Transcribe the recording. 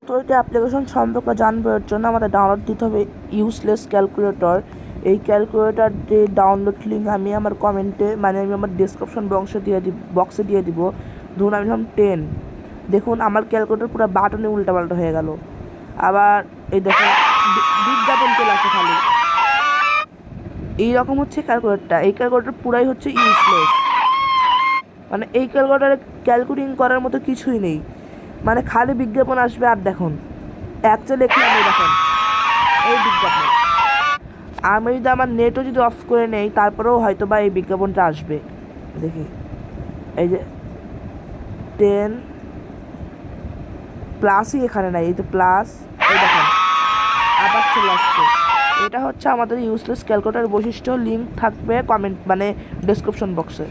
তো এটা অ্যাপ্লিকেশন সম্পর্কে জানবার জন্য আমাদের ডাউনলোড দিতে হবে ইউজলেস ক্যালকুলেটর। এই ক্যালকুলেটরটির ডাউনলোড লিঙ্ক আমি আমার কমেন্টে আমি আমার ডিসক্রিপশন বক্সে দিয়ে দিব। ধরুন আমি নিলাম 10। দেখুন আমার ক্যালকুলেটর পুরো বাটনে উল্টাপাল্টা হয়ে গেল। আবার এই দেখুন বিজ্ঞাপন চলে আসে খালি। এইরকম হচ্ছে ক্যালকুলেটরটা। এই ক্যালকুলেটর পুরাই হচ্ছে ইউজলেস। এই ক্যালকুলেটরে ক্যালকুলেটিং করার মতো কিছুই নেই। খালি বিজ্ঞাপন আসবে। আর দেখুন অ্যাকচুয়ালি লিখলাম, এই দেখুন এই বিজ্ঞাপন। আমি যদি আমার নেটও যদি অফ করে নেই তারপরেও হয়তো বা এই বিজ্ঞাপনটা আসবে। দেখি এই যে 10 প্লাসই এখানে নাই, এই তো প্লাস, এই দেখুন আবার চলে আসছে। এটা হচ্ছে আমাদের ইউজলেস ক্যালকুলেটর বৈশিষ্ট্য। লিঙ্ক থাকবে কমেন্ট ডেসক্রিপশন বক্সে।